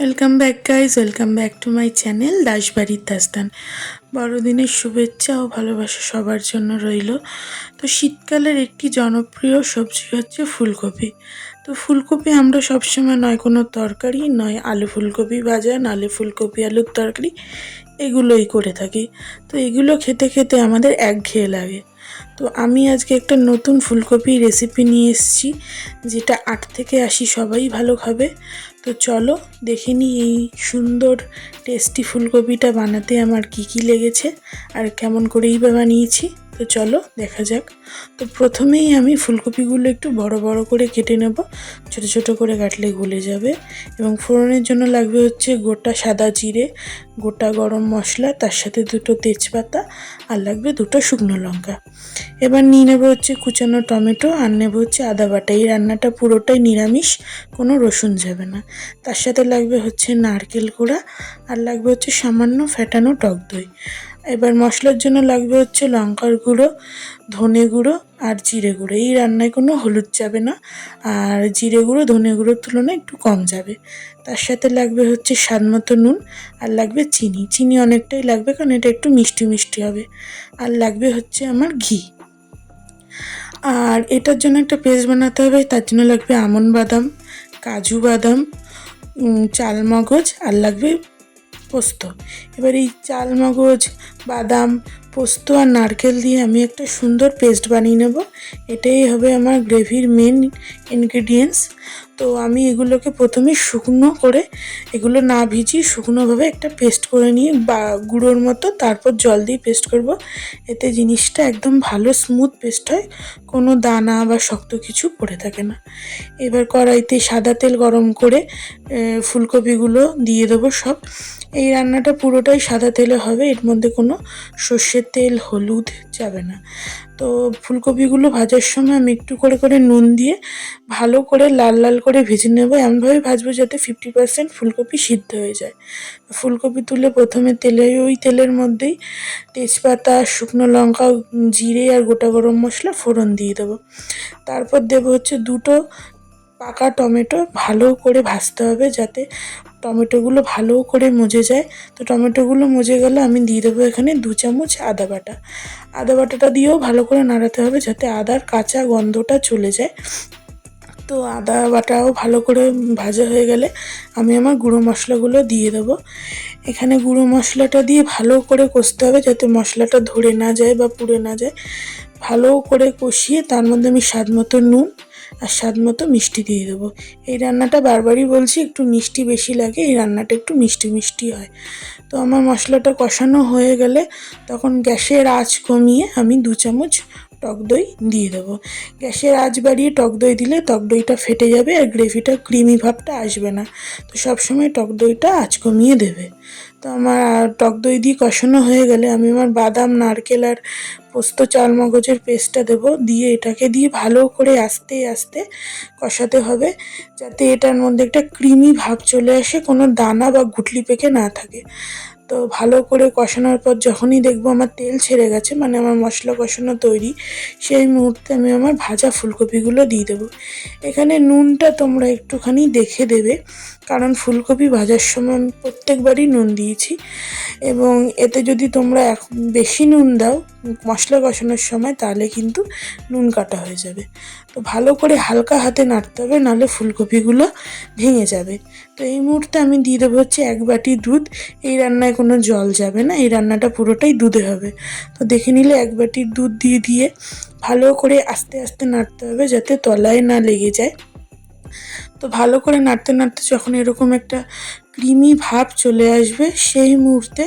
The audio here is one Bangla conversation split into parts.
Welcome back guys, welcome back to my channel দাসবাড়ির দাস্তান। বড়দিনের শুভেচ্ছা ও ভালোবাসা সবার জন্য রইল। তো শীতকালের একটি জনপ্রিয় সবজি হচ্ছে ফুলকপি। তো ফুলকপি আমরা সবসময় নয় কোনো তরকারি, নয় আলু ফুলকপি ভাজা, নাহলে ফুলকপি আলুর তরকারি, এগুলোই করে থাকি। তো এগুলো খেতে খেতে আমাদের একঘেয়ে লাগে। তো আমি আজকে একটা নতুন ফুলকপি রেসিপি নিয়ে এসেছি, যেটা 8 থেকে 80 সবাই ভালো খাবে। তো চলো দেখে নিই এই সুন্দর টেস্টি ফুলকপিটা বানাতে আমার কি লেগেছে আর কেমন করেই বা বানিয়েছি। তো চলো দেখা যাক। তো প্রথমেই আমি ফুলকপিগুলো একটু বড় বড় করে কেটে নেব, ছোট ছোট করে কাটলে গলে যাবে। এবং ফোড়নের জন্য লাগবে হচ্ছে গোটা সাদা জিরে, গোটা গরম মশলা, তার সাথে 2টো তেজপাতা, আর লাগবে 2টো শুকনো লঙ্কা। এবার নিয়ে নেবো হচ্ছে কুচানো টমেটো, আর নেবো হচ্ছে আদা বাটা। এই রান্নাটা পুরোটাই নিরামিষ, কোনো রসুন যাবে না। তার সাথে লাগবে হচ্ছে নারকেল কোড়া, আর লাগবে হচ্ছে সামান্য ফ্যাটানো টক দই। এবার মশলার জন্য লাগবে হচ্ছে লঙ্কার গুঁড়ো, ধনে গুঁড়ো আর জিরে গুঁড়ো। এই রান্নায় কোনো হলুদ যাবে না, আর জিরে গুঁড়ো ধনে গুঁড়োর তুলনায় একটু কম যাবে। তার সাথে লাগবে হচ্ছে স্বাদ মতো নুন, আর লাগবে চিনি। চিনি অনেকটাই লাগবে, কারণ এটা একটু মিষ্টি মিষ্টি হবে। আর লাগবে হচ্ছে আমার ঘি। আর এটার জন্য একটা পেস্ট বানাতে হবে, তার জন্য লাগবে আমন্ড বাদাম, কাজু বাদাম, চালমগজ, আর লাগবে পোস্ত। এবার এই চালমগজ, বাদাম, পোস্ত আর নারকেল দিয়ে আমি একটা সুন্দর পেস্ট বানিয়ে নেব। এটাই হবে আমার গ্রেভির মেন ইনগ্রিডিয়েন্টস। তো আমি এগুলোকে প্রথমে শুকনো করে, এগুলো না ভিজিয়ে শুকনোভাবে একটা পেস্ট করে নিয়ে বা গুঁড়োর মতো, তারপর জল দিয়ে পেস্ট করব। এতে জিনিসটা একদম ভালো স্মুথ পেস্ট হয়, কোনো দানা বা শক্ত কিছু পড়ে থাকে না। এবার কড়াইতে সাদা তেল গরম করে ফুলকপিগুলো দিয়ে দেবো সব। এই রান্নাটা পুরোটাই সাদা তেলে হবে, এর মধ্যে কোনো সর্ষের তেল, হলুদ যাবে না। তো ফুলকপিগুলো ভাজার সময় আমি একটু করে করে নুন দিয়ে ভালো করে লাল লাল করে ভেজে নেবো। এমনভাবে ভাজবো যাতে 50% ফুলকপি সিদ্ধ হয়ে যায়। ফুলকপি তুলে প্রথমে ওই তেলের মধ্যেই তেজপাতা, শুকনো লঙ্কা, জিরে আর গোটা গরম মশলা ফোড়ন দিয়ে দেবো। তারপর দেবো হচ্ছে 2টো পাকা টমেটো। ভালো করে ভাজতে হবে যাতে টমেটোগুলো ভালো করে মজে যায়। তো টমেটোগুলো মজে গেলে আমি দিয়ে দেবো এখানে 2 চামচ আদা বাটা। আদা বাটাটা দিয়েও ভালো করে নাড়াতে হবে যাতে আদার কাঁচা গন্ধটা চলে যায়। তো আদা বাটাও ভালো করে ভাজা হয়ে গেলে আমি আমার গুঁড়ো মশলাগুলো দিয়ে দেবো। এখানে গুঁড়ো মশলাটা দিয়ে ভালো করে কষতে হবে যাতে মশলাটা ধরে না যায় বা পুড়ে না যায়। ভালো করে কষিয়ে তার মধ্যে আমি স্বাদ মতো নুন আর স্বাদ মতো মিষ্টি দিয়ে দেবো। এই রান্নাটা বারবারই বলছি একটু মিষ্টি বেশি লাগে, এই রান্নাটা একটু মিষ্টি মিষ্টি হয়। তো আমার মশলাটা কষানো হয়ে গেলে তখন গ্যাসের আঁচ কমিয়ে আমি 2 চামচ টক দই দিয়ে দেবো। গ্যাসের আঁচ বাড়িয়ে টক দই দিলে টক দইটা ফেটে যাবে আর গ্রেভিটা ক্রিমি ভাবটা আসবে না। তো সবসময় টক দইটা আঁচ কমিয়ে দেবে। তো আমার টক দই দিয়ে কষানো হয়ে গেলে আমি আমার বাদাম, নারকেল আর পোস্ত চালমগজের পেস্টটা দেবো। দিয়ে এটাকে দিয়ে ভালো করে আস্তে আস্তে কষাতে হবে যাতে এটার মধ্যে একটা ক্রিমি ভাব চলে আসে, কোনো দানা বা গুটলি পেকে না থাকে। তো ভালো করে কষানোর পর যখনই দেখবো আমার তেল ছেড়ে গেছে, মানে আমার মশলা কষানো তৈরি, সেই মুহূর্তে আমি আমার ভাজা ফুলকপিগুলো দিয়ে দেবো। এখানে নুনটা তোমরা একটুখানি দেখে দেবে, কারণ ফুলকপি ভাজার সময় আমি প্রত্যেকবারই নুন দিয়েছি। এবং এতে যদি তোমরা বেশি নুন দাও মশলা কষানোর সময়, তাহলে কিন্তু নুন কাটা হয়ে যাবে। তো ভালো করে হালকা হাতে নাড়তে হবে, নাহলে ফুলকপিগুলো ভেঙে যাবে। তো এই মুহূর্তে আমি দিয়ে দেবো হচ্ছে 1 বাটি দুধ। এই রান্নায় কোনো জল যাবে না, এই রান্নাটা পুরোটাই দুধে হবে। তো দেখে নিলে 1 বাটি দুধ দিয়ে ভালো করে আস্তে আস্তে নাড়তে হবে যাতে তলায় না লেগে যায়। তো ভালো করে নাড়তে নাড়তে যখন এরকম একটা ক্রিমি ভাব চলে আসবে, সেই মুহূর্তে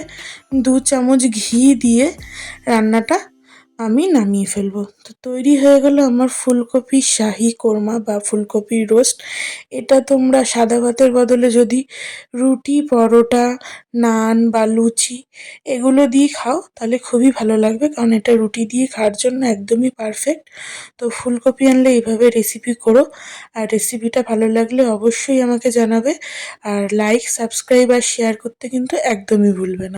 2 চামচ ঘি দিয়ে রান্নাটা আমি নামিয়ে ফেলবো। তো তৈরি হয়ে গেল আমার ফুলকপি শাহি কোরমা বা ফুলকপির রোস্ট। এটা তোমরা সাদা ভাতের বদলে যদি রুটি, পরোটা, নান বা লুচি এগুলো দিয়ে খাও তাহলে খুবই ভালো লাগবে, কারণ এটা রুটি দিয়ে খাওয়ার জন্য একদমই পারফেক্ট। তো ফুলকপি আনলে এইভাবে রেসিপি করো, আর রেসিপিটা ভালো লাগলে অবশ্যই আমাকে জানাবে। আর লাইক, সাবস্ক্রাইব আর শেয়ার করতে কিন্তু একদমই ভুলবে না।